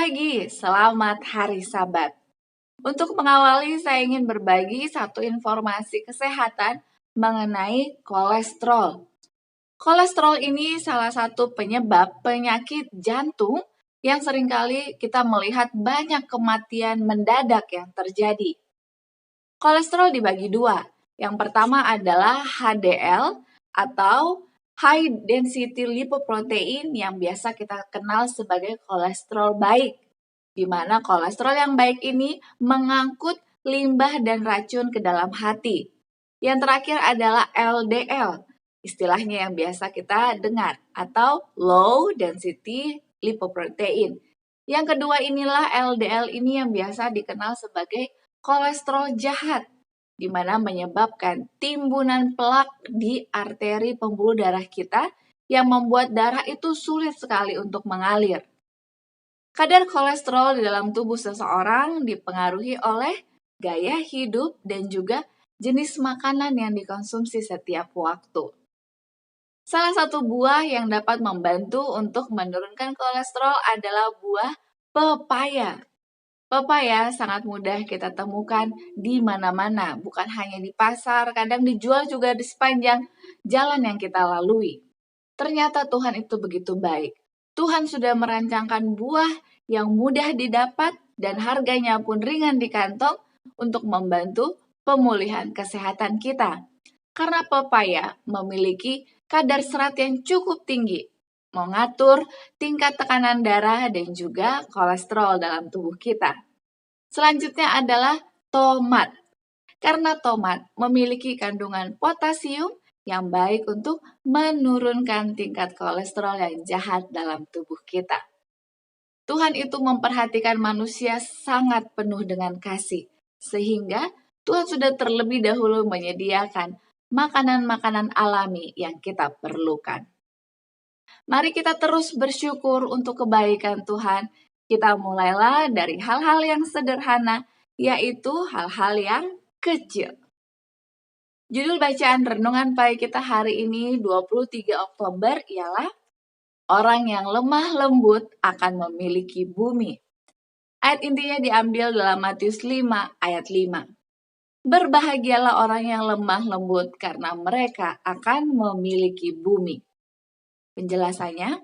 pagi, selamat hari Sabat. Untuk mengawali, saya ingin berbagi satu informasi kesehatan mengenai kolesterol. Kolesterol ini salah satu penyebab penyakit jantung yang seringkali kita melihat banyak kematian mendadak yang terjadi. Kolesterol dibagi dua. Yang pertama adalah HDL atau High Density Lipoprotein yang biasa kita kenal sebagai kolesterol baik, di mana kolesterol yang baik ini mengangkut limbah dan racun ke dalam hati. Yang terakhir adalah LDL, istilahnya yang biasa kita dengar, atau Low Density Lipoprotein. Yang kedua inilah LDL ini yang biasa dikenal sebagai kolesterol jahat, di mana menyebabkan timbunan plak di arteri pembuluh darah kita yang membuat darah itu sulit sekali untuk mengalir. Kadar kolesterol di dalam tubuh seseorang dipengaruhi oleh gaya hidup dan juga jenis makanan yang dikonsumsi setiap waktu. Salah satu buah yang dapat membantu untuk menurunkan kolesterol adalah buah pepaya. Pepaya sangat mudah kita temukan di mana-mana, bukan hanya di pasar, kadang dijual juga di sepanjang jalan yang kita lalui. Ternyata Tuhan itu begitu baik. Tuhan sudah merancangkan buah yang mudah didapat dan harganya pun ringan di kantong untuk membantu pemulihan kesehatan kita. Karena pepaya memiliki kadar serat yang cukup tinggi, mengatur tingkat tekanan darah dan juga kolesterol dalam tubuh kita. Selanjutnya adalah tomat. Karena tomat memiliki kandungan potasium yang baik untuk menurunkan tingkat kolesterol yang jahat dalam tubuh kita. Tuhan itu memperhatikan manusia sangat penuh dengan kasih, sehingga Tuhan sudah terlebih dahulu menyediakan makanan-makanan alami yang kita perlukan. Mari kita terus bersyukur untuk kebaikan Tuhan. Kita mulailah dari hal-hal yang sederhana, yaitu hal-hal yang kecil. Judul bacaan renungan pagi kita hari ini 23 Oktober ialah Orang yang lemah lembut akan memiliki bumi. Ayat intinya diambil dalam Matius 5 ayat 5. Berbahagialah orang yang lemah lembut karena mereka akan memiliki bumi. Penjelasannya,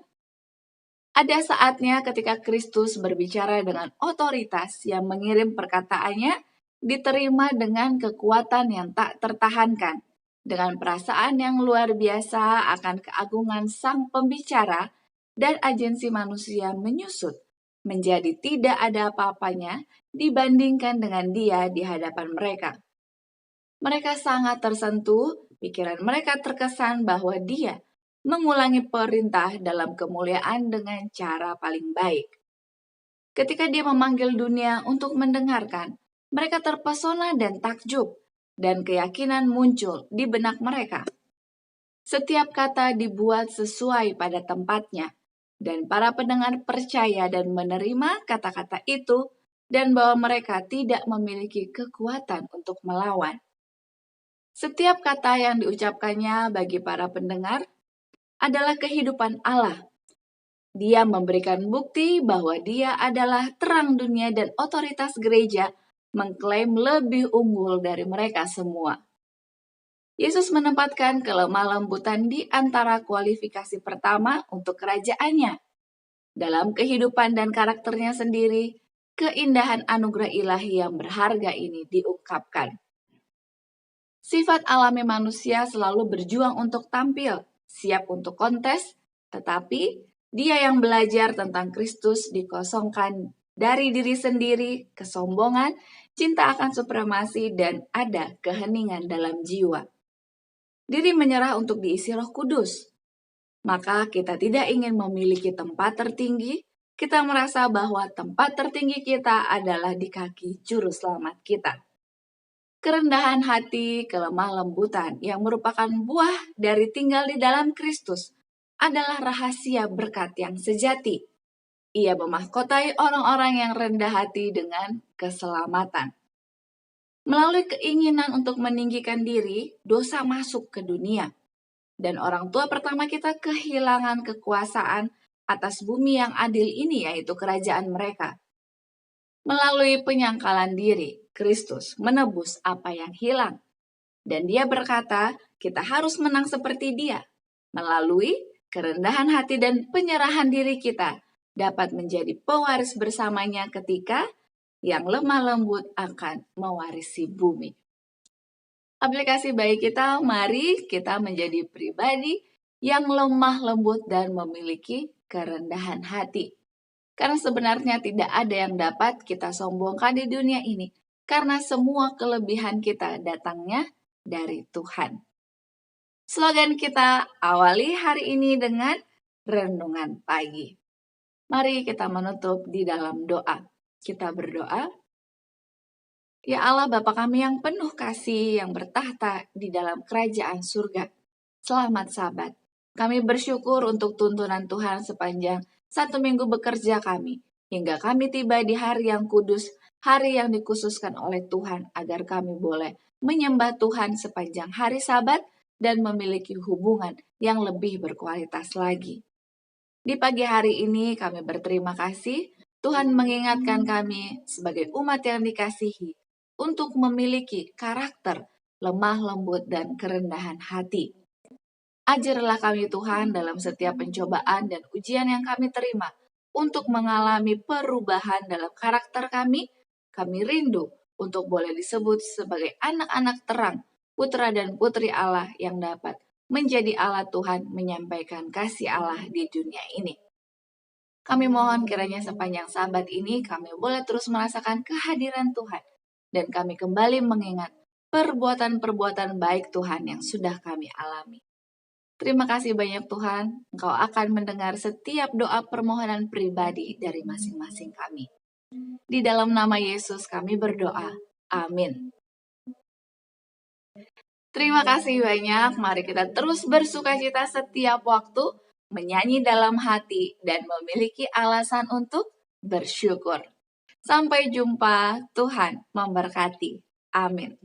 ada saatnya ketika Kristus berbicara dengan otoritas yang mengirim perkataannya diterima dengan kekuatan yang tak tertahankan, dengan perasaan yang luar biasa akan keagungan sang pembicara dan agensi manusia menyusut menjadi tidak ada apa-apanya dibandingkan dengan dia di hadapan mereka. Mereka sangat tersentuh, pikiran mereka terkesan bahwa dia mengulangi perintah dalam kemuliaan dengan cara paling baik. Ketika dia memanggil dunia untuk mendengarkan, mereka terpesona dan takjub, dan keyakinan muncul di benak mereka. Setiap kata dibuat sesuai pada tempatnya, dan para pendengar percaya dan menerima kata-kata itu, dan bahwa mereka tidak memiliki kekuatan untuk melawan. Setiap kata yang diucapkannya bagi para pendengar adalah kehidupan Allah. Dia memberikan bukti bahwa dia adalah terang dunia dan otoritas gereja mengklaim lebih unggul dari mereka semua. Yesus menempatkan kelemah lembutan di antara kualifikasi pertama untuk kerajaannya. Dalam kehidupan dan karakternya sendiri, keindahan anugerah ilahi yang berharga ini diungkapkan. Sifat alami manusia selalu berjuang untuk tampil, siap untuk kontes, tetapi dia yang belajar tentang Kristus dikosongkan dari diri sendiri, kesombongan, cinta akan supremasi, dan ada keheningan dalam jiwa. Diri menyerah untuk diisi Roh Kudus. Maka kita tidak ingin memiliki tempat tertinggi, kita merasa bahwa tempat tertinggi kita adalah di kaki juru selamat kita. Kerendahan hati, kelemah lembutan yang merupakan buah dari tinggal di dalam Kristus adalah rahasia berkat yang sejati. Ia memahkotai orang-orang yang rendah hati dengan keselamatan. Melalui keinginan untuk meninggikan diri, dosa masuk ke dunia. Dan orang tua pertama kita kehilangan kekuasaan atas bumi yang adil ini, yaitu kerajaan mereka. Melalui penyangkalan diri, Kristus menebus apa yang hilang. Dan dia berkata, kita harus menang seperti dia. Melalui kerendahan hati dan penyerahan diri kita dapat menjadi pewaris bersamanya ketika yang lemah lembut akan mewarisi bumi. Aplikasi baik kita, mari kita menjadi pribadi yang lemah lembut dan memiliki kerendahan hati. Karena sebenarnya tidak ada yang dapat kita sombongkan di dunia ini, karena semua kelebihan kita datangnya dari Tuhan. Slogan kita awali hari ini dengan renungan pagi. Mari kita menutup di dalam doa. Kita berdoa. Ya Allah Bapa kami yang penuh kasih, yang bertahta di dalam kerajaan surga. Selamat Sabat. Kami bersyukur untuk tuntunan Tuhan sepanjang 1 minggu bekerja kami, hingga kami tiba di hari yang kudus, hari yang dikhususkan oleh Tuhan, agar kami boleh menyembah Tuhan sepanjang hari Sabat dan memiliki hubungan yang lebih berkualitas lagi. Di pagi hari ini kami berterima kasih, Tuhan mengingatkan kami sebagai umat yang dikasihi untuk memiliki karakter lemah lembut dan kerendahan hati. Ajarlah kami Tuhan dalam setiap pencobaan dan ujian yang kami terima untuk mengalami perubahan dalam karakter kami. Kami rindu untuk boleh disebut sebagai anak-anak terang, putra dan putri Allah yang dapat menjadi alat Tuhan menyampaikan kasih Allah di dunia ini. Kami mohon kiranya sepanjang Sabat ini kami boleh terus merasakan kehadiran Tuhan dan kami kembali mengingat perbuatan-perbuatan baik Tuhan yang sudah kami alami. Terima kasih banyak Tuhan, Engkau akan mendengar setiap doa permohonan pribadi dari masing-masing kami. Di dalam nama Yesus kami berdoa. Amin. Terima kasih banyak, mari kita terus bersukacita setiap waktu, menyanyi dalam hati, dan memiliki alasan untuk bersyukur. Sampai jumpa, Tuhan memberkati. Amin.